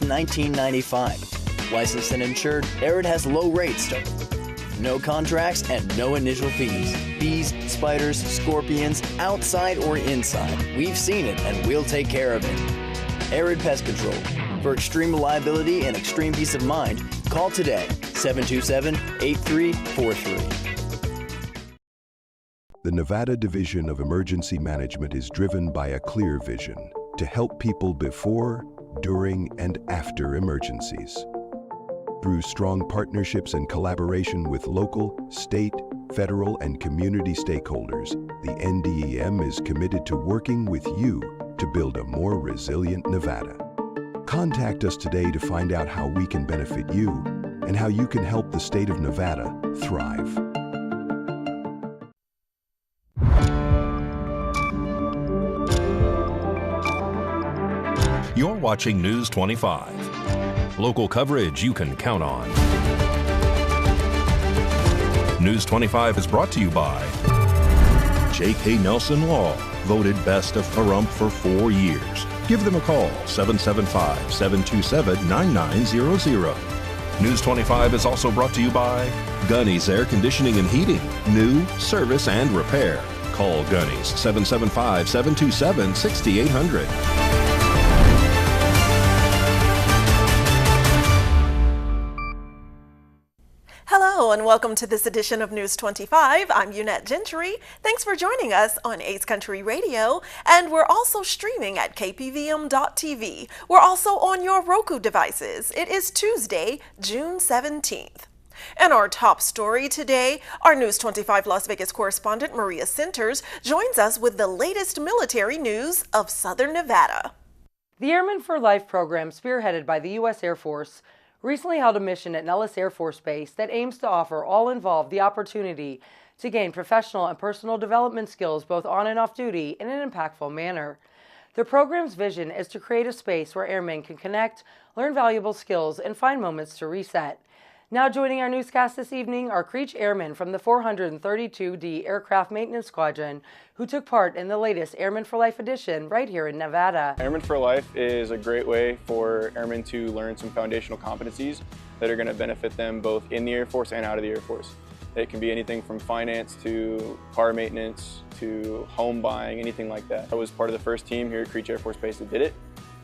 1995. Licensed and insured, Arid has low rates, no contracts, and no initial fees. Bees, spiders, scorpions, outside or inside. We've seen it and we'll take care of it. Arid Pest Control. For extreme reliability and extreme peace of mind, call today, 727-8343. The Nevada Division of Emergency Management is driven by a clear vision to help people before, during, and after emergencies. Through strong partnerships and collaboration with local, state, federal, and community stakeholders, the NDEM is committed to working with you to build a more resilient Nevada. Contact us today to find out how we can benefit you and how you can help the state of Nevada thrive. You're watching News 25. Local coverage you can count on. News 25 is brought to you by J.K. Nelson Law, voted best of Pahrump for 4 years. Give them a call, 775-727-9900. News 25 is also brought to you by Gunny's Air Conditioning and Heating, new, service, and repair. Call Gunny's, 775-727-6800. Hello and welcome to this edition of News 25. I'm Unette Gentry. Thanks for joining us on Ace Country Radio, and we're also streaming at KPVM.TV. We're also on your Roku devices. It is Tuesday, June 17th. And our top story today, our News 25 Las Vegas correspondent Maria Centers joins us with the latest military news of Southern Nevada. The Airmen for Life program, spearheaded by the U.S. Air Force, recently held a mission at Nellis Air Force Base that aims to offer all involved the opportunity to gain professional and personal development skills both on and off duty in an impactful manner. The program's vision is to create a space where airmen can connect, learn valuable skills, and find moments to reset. Now joining our newscast this evening are Creech Airmen from the 432D Aircraft Maintenance Squadron, who took part in the latest Airmen for Life edition right here in Nevada. Airmen for Life is a great way for airmen to learn some foundational competencies that are going to benefit them both in the Air Force and out of the Air Force. It can be anything from finance to car maintenance to home buying, anything like that. I was part of the first team here at Creech Air Force Base that did it,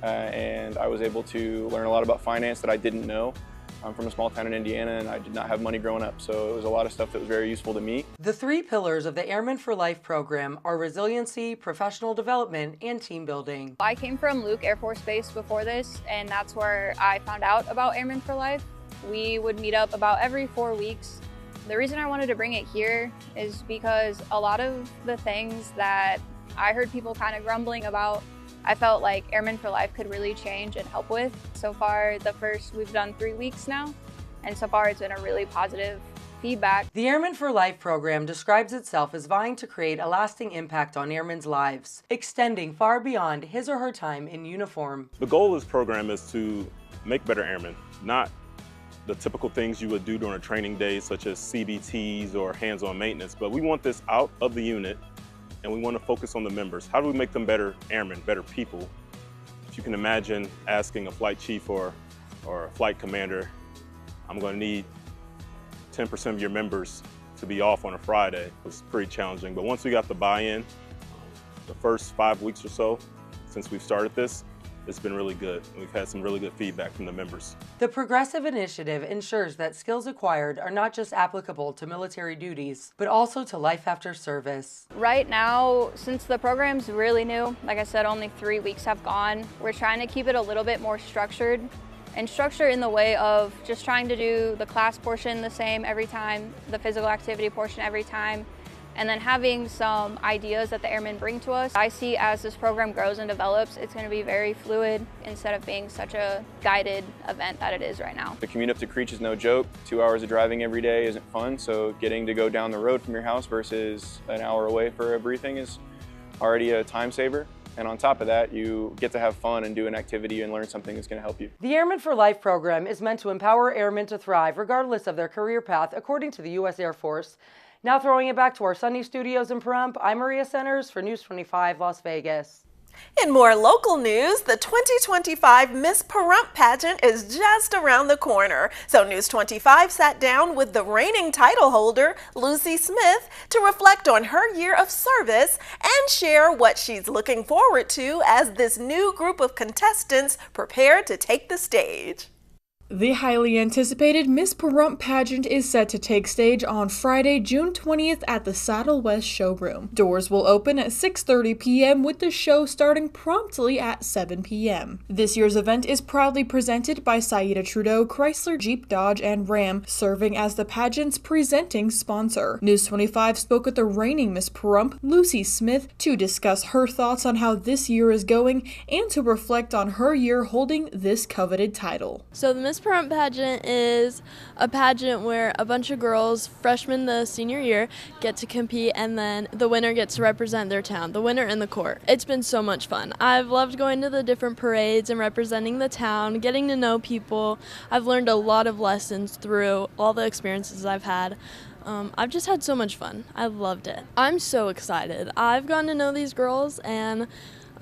and I was able to learn a lot about finance that I didn't know. I'm from a small town in Indiana and I did not have money growing up, so it was a lot of stuff that was very useful to me. The 3 pillars of the Airmen for Life program are resiliency, professional development, and team building. I came from Luke Air Force Base before this, and that's where I found out about Airmen for Life. We would meet up about every 4 weeks. The reason I wanted to bring it here is because a lot of the things that I heard people kind of grumbling about, I felt like Airmen for Life could really change and help with. So far, we've done 3 weeks now, and so far it's been a really positive feedback. The Airmen for Life program describes itself as vying to create a lasting impact on airmen's lives, extending far beyond his or her time in uniform. The goal of this program is to make better airmen, not the typical things you would do during a training day, such as CBTs or hands-on maintenance, but we want this out of the unit and we want to focus on the members. How do we make them better airmen, better people? If you can imagine asking a flight chief or a flight commander, I'm going to need 10% of your members to be off on a Friday. It was pretty challenging, but once we got the buy-in, the first 5 weeks or so since we've started this, it's been really good. We've had some really good feedback from the members. The Progressive Initiative ensures that skills acquired are not just applicable to military duties, but also to life after service. Right now, since the program's really new, like I said, only 3 weeks have gone, we're trying to keep it a little bit more structured. And structure in the way of just trying to do the class portion the same every time, the physical activity portion every time, and then having some ideas that the airmen bring to us. I see as this program grows and develops, it's going to be very fluid instead of being such a guided event that it is right now. The commute up to Creech is no joke. 2 hours of driving every day isn't fun, so getting to go down the road from your house versus an hour away for a briefing is already a time saver. And on top of that, you get to have fun and do an activity and learn something that's going to help you. The Airmen for Life program is meant to empower airmen to thrive regardless of their career path, according to the U.S. Air Force. Now throwing it back to our Sunday studios in Pahrump, I'm Maria Centers for News 25 Las Vegas. In more local news, the 2025 Miss Pahrump pageant is just around the corner. So News 25 sat down with the reigning title holder, Lucy Smith, to reflect on her year of service and share what she's looking forward to as this new group of contestants prepare to take the stage. The highly anticipated Miss Pahrump pageant is set to take stage on Friday, June 20th at the Saddle West Showroom. Doors will open at 6:30 p.m. with the show starting promptly at 7 p.m. This year's event is proudly presented by Saida Trudeau, Chrysler, Jeep, Dodge, and Ram, serving as the pageant's presenting sponsor. News 25 spoke with the reigning Miss Pahrump, Lucy Smith, to discuss her thoughts on how this year is going and to reflect on her year holding this coveted title. So the Miss Pahrump pageant is a pageant where a bunch of girls, freshmen to senior year, get to compete, and then the winner gets to represent their town, the winner in the court. It's been so much fun. I've loved going to the different parades and representing the town, getting to know people. I've learned a lot of lessons through all the experiences I've had. I've just had so much fun. I've loved it. I'm so excited. I've gotten to know these girls, and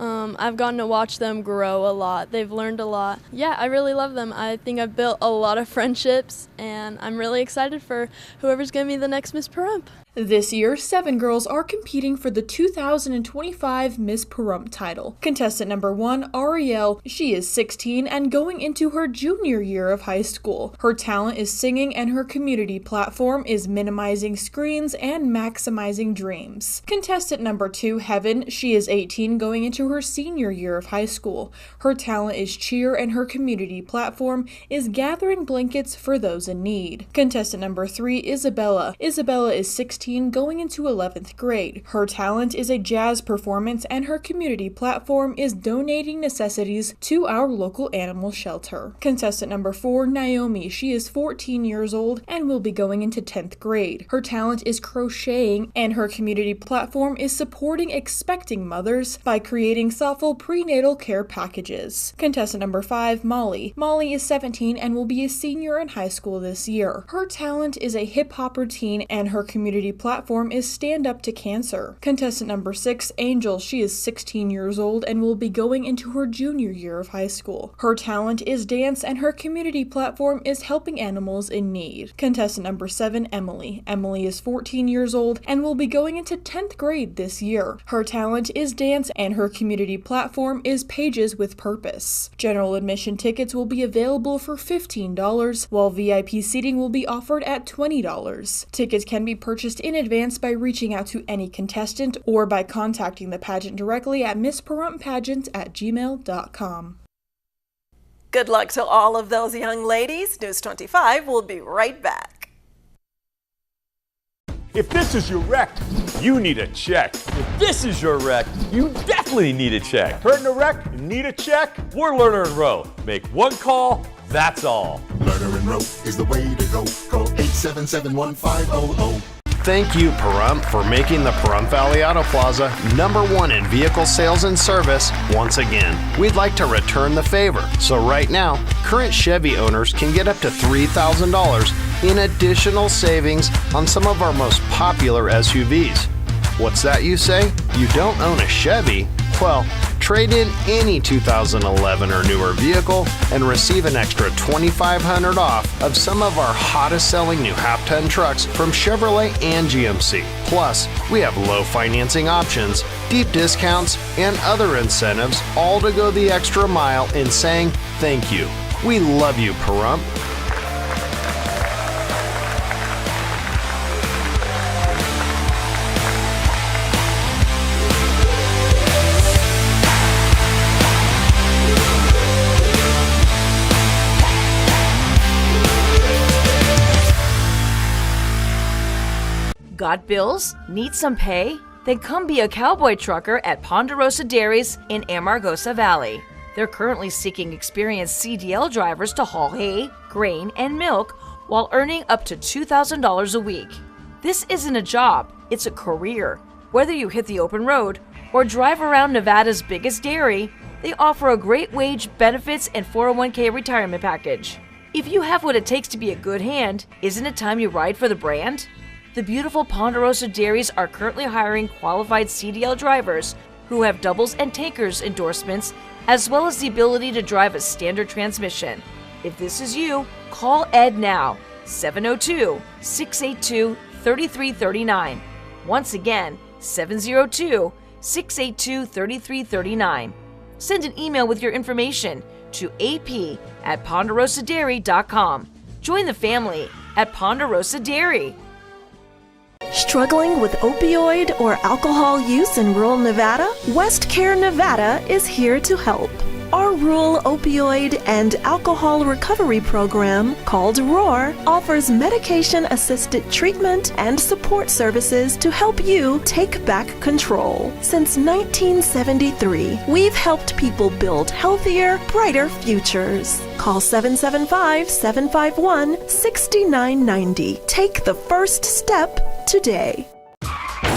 I've gotten to watch them grow a lot. They've learned a lot. Yeah, I really love them. I think I've built a lot of friendships, and I'm really excited for whoever's going to be the next Miss Pahrump. This year, 7 girls are competing for the 2025 Miss Pahrump title. Contestant number 1, Ariel. She is 16 and going into her junior year of high school. Her talent is singing, and her community platform is minimizing screens and maximizing dreams. Contestant number 2, Heaven. She is 18 going into her senior year of high school. Her talent is cheer, and her community platform is gathering blankets for those in need. Contestant number 3, Isabella. Isabella is 16 going into 11th grade. Her talent is a jazz performance, and her community platform is donating necessities to our local animal shelter. Contestant number 4, Naomi. She is 14 years old and will be going into 10th grade. Her talent is crocheting, and her community platform is supporting expecting mothers by creating thoughtful prenatal care packages. Contestant number 5, Molly. Molly is 17 and will be a senior in high school this year. Her talent is a hip-hop routine, and her community platform is Stand Up to Cancer. Contestant number 6, Angel. She is 16 years old and will be going into her junior year of high school. Her talent is dance, and her community platform is helping animals in need. Contestant number 7, Emily. Emily is 14 years old and will be going into 10th grade this year. Her talent is dance, and her community platform is Pages with Purpose. General admission tickets will be available for $15, while VIP seating will be offered at $20. Tickets can be purchased in advance by reaching out to any contestant or by contacting the pageant directly at misspahrumppageant@gmail.com. Good luck to all of those young ladies. News 25 will be right back. If this is your wreck, you need a check. If this is your wreck, you definitely need a check. Hurt in a wreck, you need a check? We're Lerner and Rowe. Make one call, that's all. Lerner and Rowe is the way to go. Call 877-1500. Thank you, Pahrump, for making the Pahrump Valley Auto Plaza #1 in vehicle sales and service once again. We'd like to return the favor. So right now, current Chevy owners can get up to $3,000 in additional savings on some of our most popular SUVs. What's that, you say? You don't own a Chevy? Well, trade in any 2011 or newer vehicle and receive an extra $2,500 off of some of our hottest selling new half-ton trucks from Chevrolet and GMC. Plus, we have low financing options, deep discounts, and other incentives, all to go the extra mile in saying thank you. We love you, Pahrump. Got bills? Need some pay? Then come be a cowboy trucker at Ponderosa Dairies in Amargosa Valley. They're currently seeking experienced CDL drivers to haul hay, grain, and milk while earning up to $2,000 a week. This isn't a job, it's a career. Whether you hit the open road or drive around Nevada's biggest dairy, they offer a great wage, benefits, and 401k retirement package. If you have what it takes to be a good hand, isn't it time you ride for the brand? The beautiful Ponderosa Dairies are currently hiring qualified CDL drivers who have doubles and tankers endorsements, as well as the ability to drive a standard transmission. If this is you, call Ed now, 702-682-3339. Once again, 702-682-3339. Send an email with your information to ap@ponderosadairy.com. Join the family at Ponderosa Dairy. Struggling with opioid or alcohol use in rural Nevada? West Care Nevada is here to help. Our rural opioid and alcohol recovery program, called ROAR, offers medication-assisted treatment and support services to help you take back control. Since 1973, we've helped people build healthier, brighter futures. Call 775-751-6990. Take the first step today.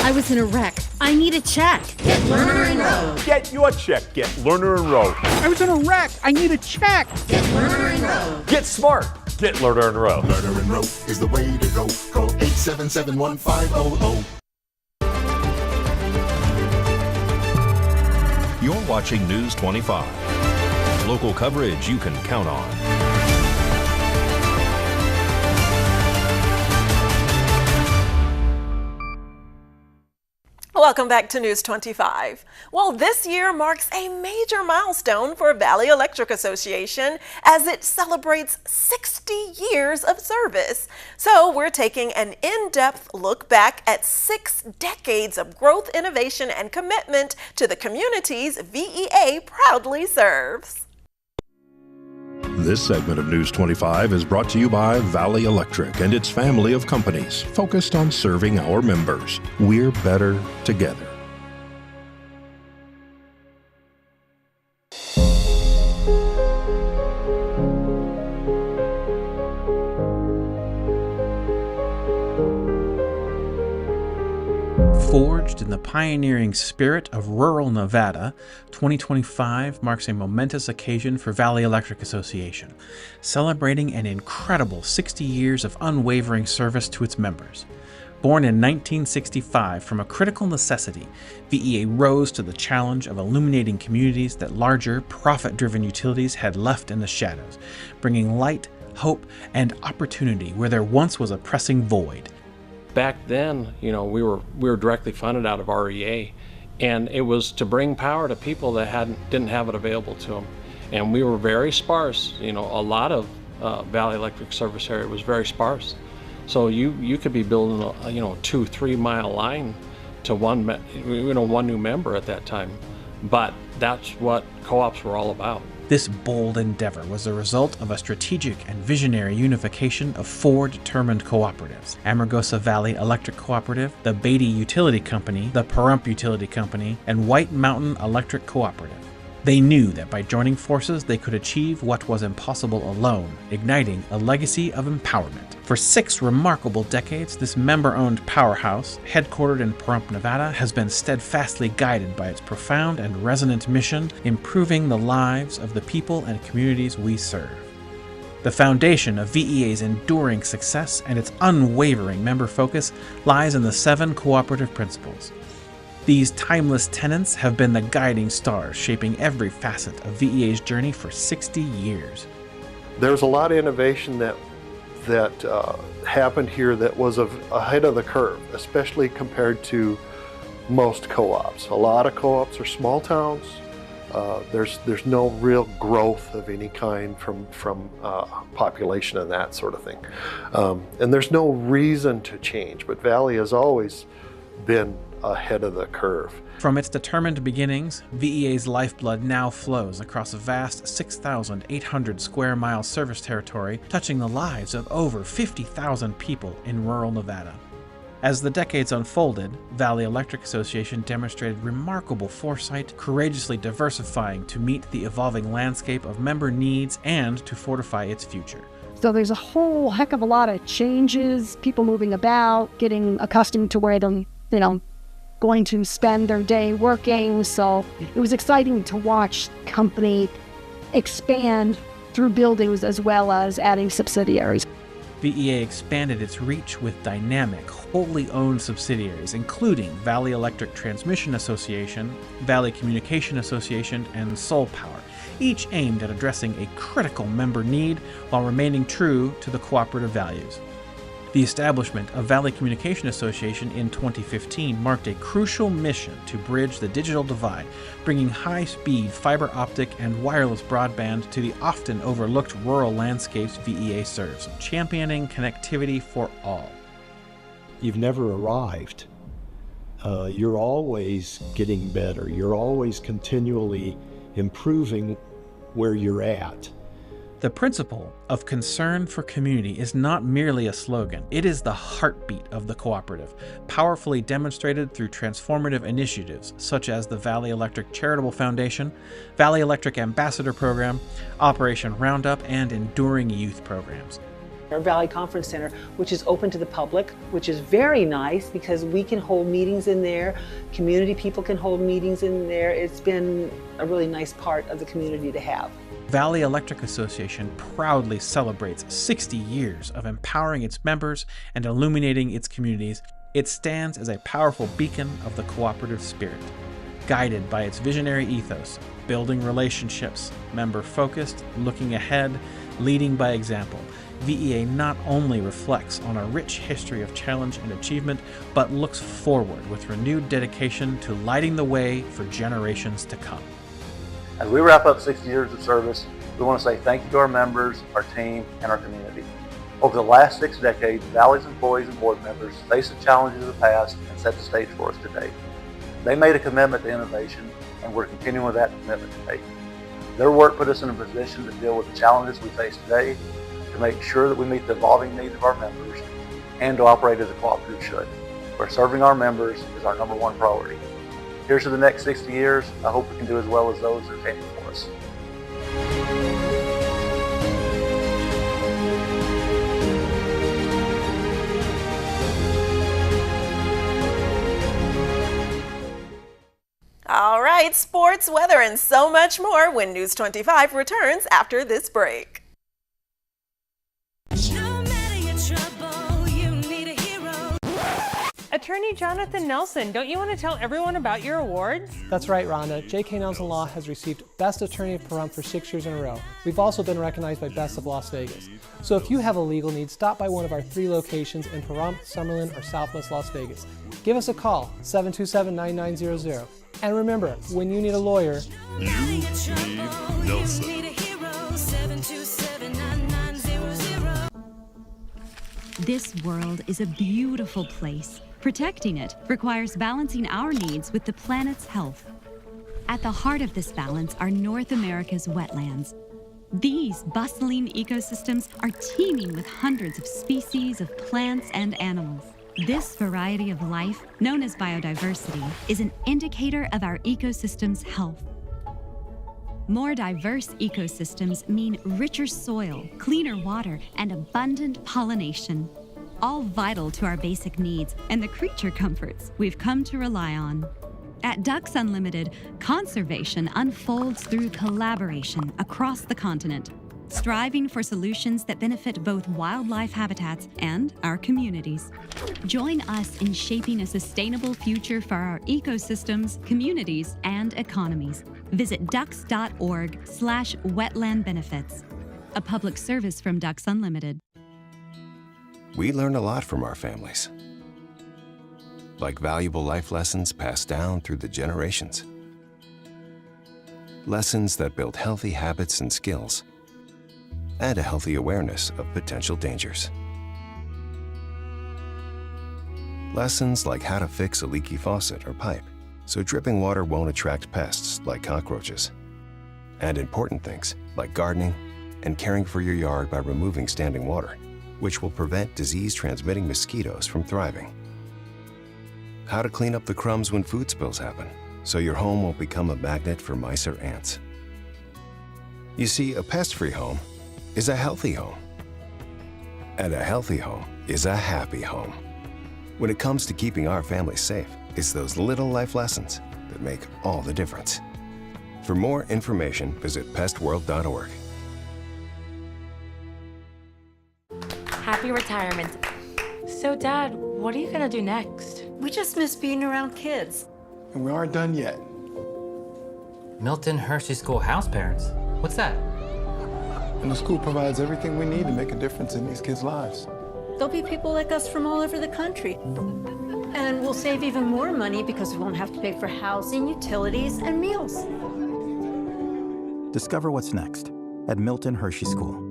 I was in a wreck. I need a check. Get Lerner and Rowe. Get your check. Get Lerner and Rowe. I was in a wreck. I need a check. Get Lerner and Rowe. Get smart. Get Lerner and Rowe. Lerner and Rowe is the way to go. Call 877-1500. You're watching News 25. Local coverage you can count on. Welcome back to News 25. Well, this year marks a major milestone for Valley Electric Association as it celebrates 60 years of service. So we're taking an in-depth look back at 6 decades of growth, innovation, and commitment to the communities VEA proudly serves. This segment of News 25 is brought to you by Valley Electric and its family of companies focused on serving our members. We're better together. Forged in the pioneering spirit of rural Nevada, 2025 marks a momentous occasion for Valley Electric Association, celebrating an incredible 60 years of unwavering service to its members. Born in 1965 from a critical necessity, VEA rose to the challenge of illuminating communities that larger, profit-driven utilities had left in the shadows, bringing light, hope, and opportunity where there once was a pressing void. Back then, we were directly funded out of REA, and it was to bring power to people that didn't have it available to them. And we were very sparse. A lot of Valley Electric service area was very sparse. So you could be building a 2-3 mile line to one new member at that time. But that's what co-ops were all about. This bold endeavor was the result of a strategic and visionary unification of 4 determined cooperatives: Amargosa Valley Electric Cooperative, the Beatty Utility Company, the Pahrump Utility Company, and White Mountain Electric Cooperative. They knew that by joining forces they could achieve what was impossible alone, igniting a legacy of empowerment. For 6 remarkable decades, this member-owned powerhouse, headquartered in Pahrump, Nevada, has been steadfastly guided by its profound and resonant mission, improving the lives of the people and communities we serve. The foundation of VEA's enduring success and its unwavering member focus lies in the 7 cooperative principles. These timeless tenets have been the guiding stars shaping every facet of VEA's journey for 60 years. There's a lot of innovation that happened here that was ahead of the curve, especially compared to most co-ops. A lot of co-ops are small towns. There's no real growth of any kind from population and that sort of thing. And there's no reason to change, but Valley has always been ahead of the curve. From its determined beginnings, VEA's lifeblood now flows across a vast 6,800 square mile service territory, touching the lives of over 50,000 people in rural Nevada. As the decades unfolded, Valley Electric Association demonstrated remarkable foresight, courageously diversifying to meet the evolving landscape of member needs and to fortify its future. So there's a whole heck of a lot of changes, people moving about, getting accustomed to where they're, going to spend their day working. So it was exciting to watch the company expand through buildings as well as adding subsidiaries. VEA expanded its reach with dynamic, wholly owned subsidiaries, including Valley Electric Transmission Association, Valley Communication Association, and Soul Power, each aimed at addressing a critical member need while remaining true to the cooperative values. The establishment of Valley Communication Association in 2015 marked a crucial mission to bridge the digital divide, bringing high-speed fiber optic and wireless broadband to the often overlooked rural landscapes VEA serves, championing connectivity for all. You've never arrived. You're always getting better. You're always continually improving where you're at. The principle of concern for community is not merely a slogan, it is the heartbeat of the cooperative, powerfully demonstrated through transformative initiatives such as the Valley Electric Charitable Foundation, Valley Electric Ambassador Program, Operation Roundup, and Enduring Youth programs. Our Valley Conference Center, which is open to the public, which is very nice because we can hold meetings in there, community people can hold meetings in there. It's been a really nice part of the community to have. Valley Electric Association proudly celebrates 60 years of empowering its members and illuminating its communities. It stands as a powerful beacon of the cooperative spirit, guided by its visionary ethos, building relationships, member-focused, looking ahead, leading by example. VEA not only reflects on a rich history of challenge and achievement, but looks forward with renewed dedication to lighting the way for generations to come. As we wrap up 60 years of service, we want to say thank you to our members, our team, and our community. Over the last 6 decades, Valley's employees and board members faced the challenges of the past and set the stage for us today. They made a commitment to innovation, and we're continuing with that commitment today. Their work put us in a position to deal with the challenges we face today, to make sure that we meet the evolving needs of our members, and to operate as a cooperative should, where serving our members is our #1 priority. Here's to the next 60 years. I hope we can do as well as those that came before us. All right, sports, weather, and so much more when News 25 returns after this break. Attorney Jonathan Nelson, don't you want to tell everyone about your awards? That's right, Rhonda. J.K. Nelson Law has received Best Attorney of Pahrump for 6 years in a row. We've also been recognized by Best of Las Vegas. So if you have a legal need, stop by one of our 3 locations in Pahrump, Summerlin, or Southwest Las Vegas. Give us a call, 727-9900. And remember, when you need a lawyer, you need Nelson. This world is a beautiful place. Protecting it requires balancing our needs with the planet's health. At the heart of this balance are North America's wetlands. These bustling ecosystems are teeming with hundreds of species of plants and animals. This variety of life, known as biodiversity, is an indicator of our ecosystem's health. More diverse ecosystems mean richer soil, cleaner water, and abundant pollination. All vital to our basic needs and the creature comforts we've come to rely on. At Ducks Unlimited, conservation unfolds through collaboration across the continent, striving for solutions that benefit both wildlife habitats and our communities. Join us in shaping a sustainable future for our ecosystems, communities, and economies. Visit ducks.org/wetland-benefits. A public service from Ducks Unlimited. We learn a lot from our families, like valuable life lessons passed down through the generations. Lessons that build healthy habits and skills, and a healthy awareness of potential dangers. Lessons like how to fix a leaky faucet or pipe so dripping water won't attract pests like cockroaches. And important things like gardening and caring for your yard by removing standing water, which will prevent disease-transmitting mosquitoes from thriving. How to clean up the crumbs when food spills happen so your home won't become a magnet for mice or ants. You see, a pest-free home is a healthy home. And a healthy home is a happy home. When it comes to keeping our families safe, it's those little life lessons that make all the difference. For more information, visit pestworld.org. Happy retirement. So, Dad, what are you gonna do next? We just miss being around kids. And we aren't done yet. Milton Hershey School house parents? What's that? And the school provides everything we need to make a difference in these kids' lives. There'll be people like us from all over the country. And we'll save even more money because we won't have to pay for housing, utilities, and meals. Discover what's next at Milton Hershey School.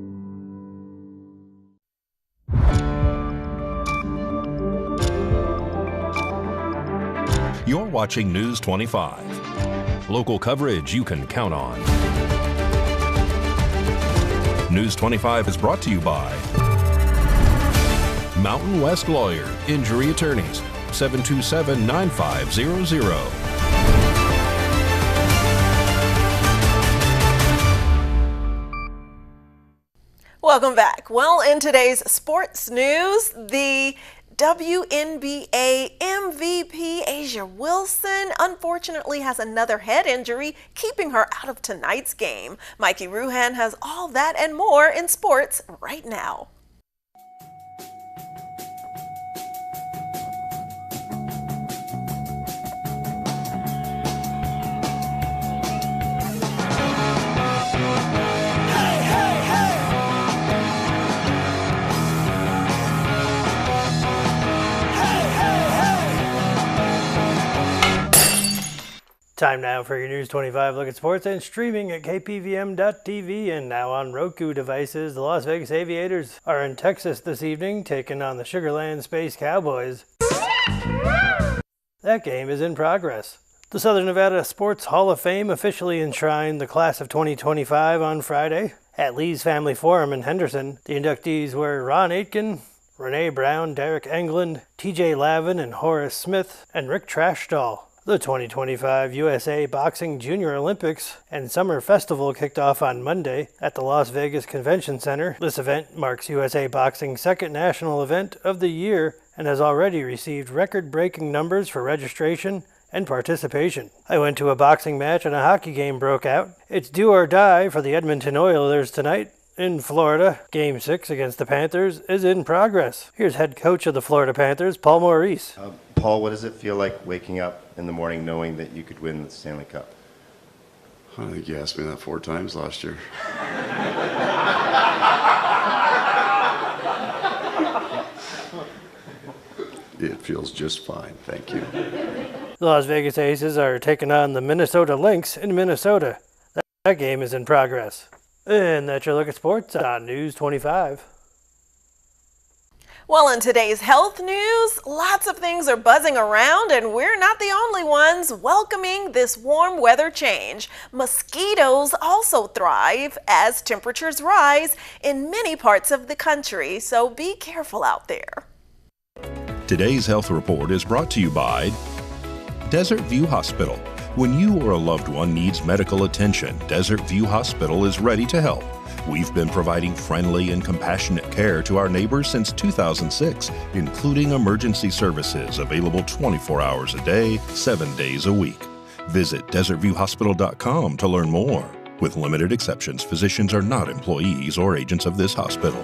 You're watching News 25. Local coverage you can count on. News 25 is brought to you by Mountain West Lawyer, Injury Attorneys, 727-9500. Welcome back. Well, in today's sports news, the WNBA MVP Asia Wilson unfortunately has another head injury, keeping her out of tonight's game. Mikey Ruhan has all that and more in sports right now. Time now for your News 25 look at sports and streaming at KPVM.TV and now on Roku devices. The Las Vegas Aviators are in Texas this evening, taking on the Sugar Land Space Cowboys. That game is in progress. The Southern Nevada Sports Hall of Fame officially enshrined the class of 2025 on Friday. At Lee's Family Forum in Henderson, the inductees were Ron Aitken, Renee Brown, Derek Englund, TJ Lavin, and Horace Smith, and Rick Trashdahl. The 2025 USA Boxing Junior Olympics and Summer Festival kicked off on Monday at the Las Vegas Convention Center. This event marks USA Boxing's second national event of the year and has already received record-breaking numbers for registration and participation. I went to a boxing match and a hockey game broke out. It's do or die for the Edmonton Oilers tonight. In Florida, Game 6 against the Panthers is in progress. Here's head coach of the Florida Panthers, Paul Maurice. Paul, what does it feel like waking up in the morning knowing that you could win the Stanley Cup? I think you asked me that 4 times last year. It feels just fine, thank you. The Las Vegas Aces are taking on the Minnesota Lynx in Minnesota. That game is in progress. And that's your look at sports on News 25. Well, in today's health news, lots of things are buzzing around, and we're not the only ones welcoming this warm weather change. Mosquitoes also thrive as temperatures rise in many parts of the country, so be careful out there. Today's health report is brought to you by Desert View Hospital. When you or a loved one needs medical attention, Desert View Hospital is ready to help. We've been providing friendly and compassionate care to our neighbors since 2006, including emergency services available 24 hours a day, 7 days a week. Visit desertviewhospital.com to learn more. With limited exceptions, physicians are not employees or agents of this hospital.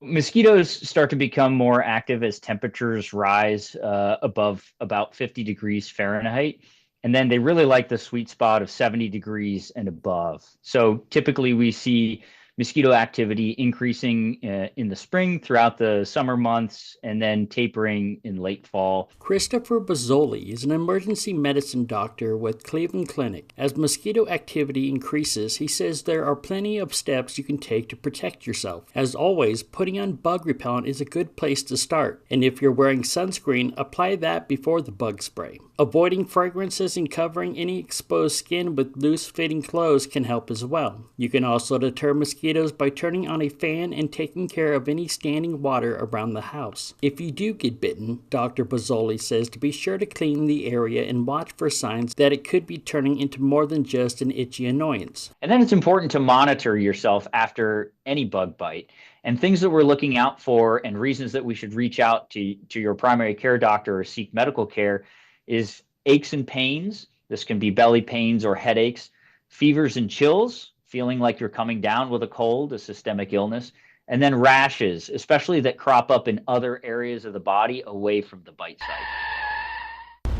Mosquitoes start to become more active as temperatures rise above about 50 degrees Fahrenheit. And then they really like the sweet spot of 70 degrees and above. So typically we see mosquito activity increasing in the spring throughout the summer months and then tapering in late fall. Christopher Bozzoli is an emergency medicine doctor with Cleveland Clinic. As mosquito activity increases, he says there are plenty of steps you can take to protect yourself. As always, putting on bug repellent is a good place to start. And if you're wearing sunscreen, apply that before the bug spray. Avoiding fragrances and covering any exposed skin with loose-fitting clothes can help as well. You can also deter mosquitoes by turning on a fan and taking care of any standing water around the house. If you do get bitten, Dr. Bozzoli says to be sure to clean the area and watch for signs that it could be turning into more than just an itchy annoyance. And then it's important to monitor yourself after any bug bite. And things that we're looking out for and reasons that we should reach out to your primary care doctor or seek medical care is aches and pains. This can be belly pains or headaches, fevers and chills, feeling like you're coming down with a cold, a systemic illness, and then rashes, especially that crop up in other areas of the body away from the bite site.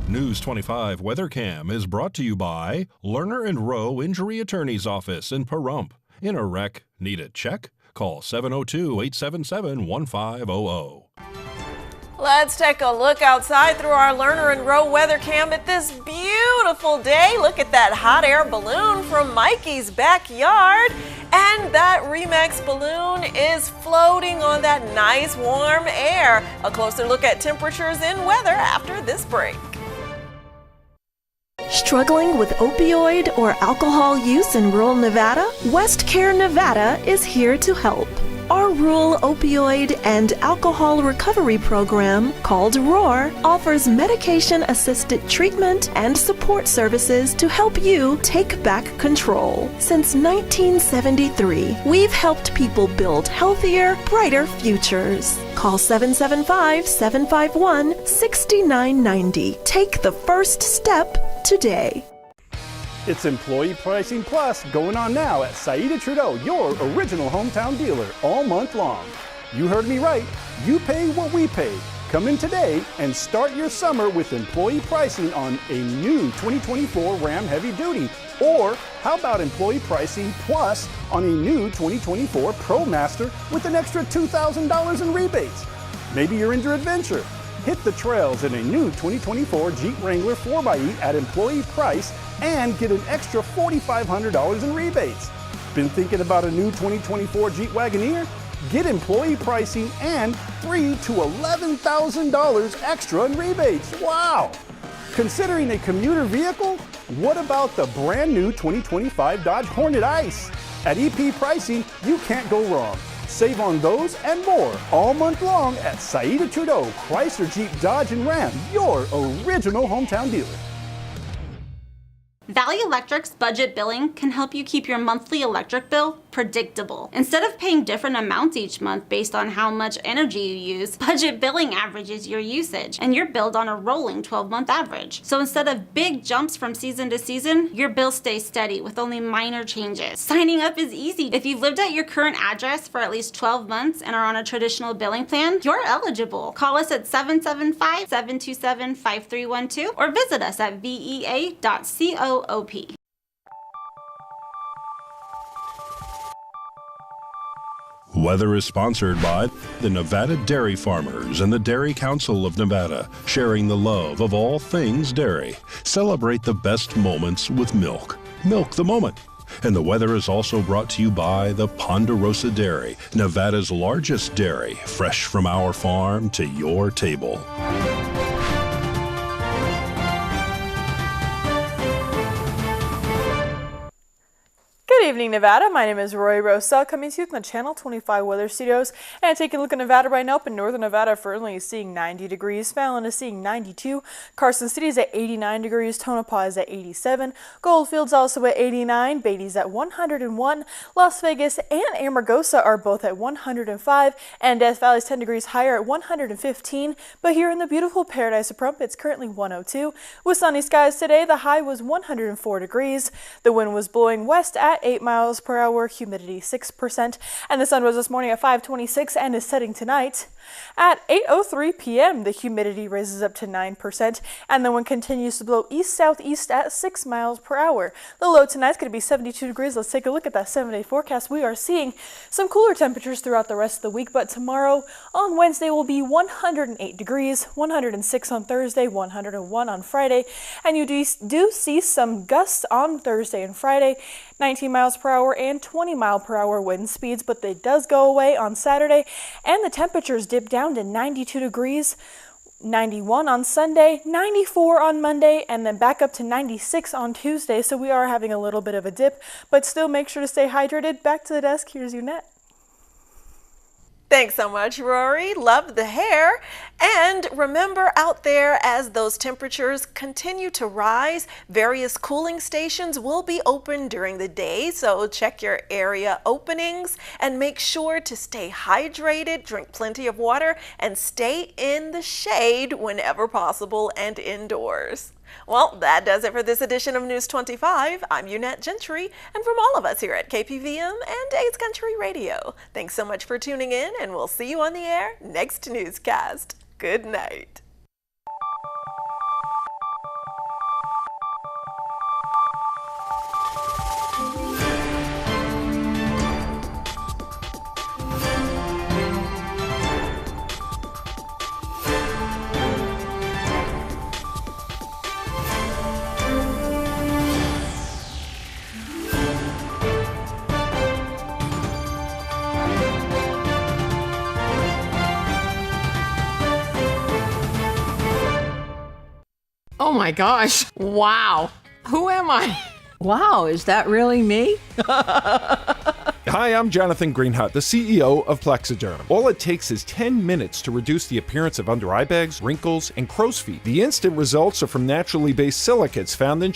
News 25 Weather Cam is brought to you by Lerner and Rowe Injury Attorney's Office in Pahrump. In a wreck, need a check? Call 702-877-1500. Let's take a look outside through our Lerner and Rowe weather cam at this beautiful day. Look at that hot air balloon from Mikey's backyard. And that Remax balloon is floating on that nice warm air. A closer look at temperatures and weather after this break. Struggling with opioid or alcohol use in rural Nevada? WestCare Nevada is here to help. Our rural opioid and alcohol recovery program, called ROAR, offers medication-assisted treatment and support services to help you take back control. Since 1973, we've helped people build healthier, brighter futures. Call 775-751-6990. Take the first step today. It's Employee Pricing Plus going on now at Saida Trudeau, your original hometown dealer, all month long. You heard me right. You pay what we pay. Come in today and start your summer with employee pricing on a new 2024 Ram Heavy Duty. Or how about employee pricing plus on a new 2024 ProMaster with an extra $2,000 in rebates? Maybe you're into adventure. Hit the trails in a new 2024 Jeep Wrangler 4xe at employee price and get an extra $4,500 in rebates. Been thinking about a new 2024 Jeep Wagoneer? Get employee pricing and $3,000 to $11,000 extra in rebates. Wow! Considering a commuter vehicle? What about the brand new 2025 Dodge Hornet Ice? At EP Pricing, you can't go wrong. Save on those and more all month long at Saida Trudeau, Chrysler, Jeep, Dodge, and Ram, your original hometown dealer. Valley Electric's budget billing can help you keep your monthly electric bill predictable. Instead of paying different amounts each month based on how much energy you use, budget billing averages your usage, and you're billed on a rolling 12-month average. So instead of big jumps from season to season, your bill stays steady with only minor changes. Signing up is easy. If you've lived at your current address for at least 12 months and are on a traditional billing plan, you're eligible. Call us at 775-727-5312 or visit us at vea.coop. Weather is sponsored by the Nevada Dairy Farmers and the Dairy Council of Nevada, sharing the love of all things dairy. Celebrate the best moments with milk. Milk the moment. And the weather is also brought to you by the Ponderosa Dairy, Nevada's largest dairy, fresh from our farm to your table. Good evening, Nevada. My name is Roy Rosa, coming to you from the Channel 25 Weather Studios. And taking a look at Nevada right now, up in northern Nevada, Fernley is seeing 90 degrees. Fallon is seeing 92. Carson City is at 89 degrees. Tonopah is at 87. Goldfield's also at 89. Beatty's at 101. Las Vegas and Amargosa are both at 105. And Death Valley is 10 degrees higher at 115. But here in the beautiful Paradise of Pahrump, it's currently 102. With sunny skies today, the high was 104 degrees. The wind was blowing west at 8 miles per hour, humidity 6%, and the sun rose this morning at 5:26 and is setting tonight. At 8:03 p.m., the humidity raises up to 9%, and the wind continues to blow east-southeast at 6 miles per hour. The low tonight's going to be 72 degrees. Let's take a look at that 7-day forecast. We are seeing some cooler temperatures throughout the rest of the week, but tomorrow on Wednesday will be 108 degrees, 106 on Thursday, 101 on Friday, and you do see some gusts on Thursday and Friday, 19 miles per hour and 20 mile per hour wind speeds, but they does go away on Saturday, and the temperatures dip down to 92 degrees, 91 on Sunday, 94 on Monday, and then back up to 96 on Tuesday. So we are having a little bit of a dip, but still make sure to stay hydrated. Back to the desk. Here's Unette. Thanks so much, Rory. Love the hair. And remember, out there, as those temperatures continue to rise, various cooling stations will be open during the day. So check your area openings and make sure to stay hydrated, drink plenty of water, and stay in the shade whenever possible and indoors. Well, that does it for this edition of News 25. I'm Unette Gentry, and from all of us here at KPVM and AIDS Country Radio, thanks so much for tuning in, and we'll see you on the air next newscast. Good night. Oh my gosh. Wow. Who am I? Wow, is that really me? Hi, I'm Jonathan Greenhut, the CEO of Plexiderm. All it takes is 10 minutes to reduce the appearance of under eye bags, wrinkles, and crow's feet. The instant results are from naturally based silicates found in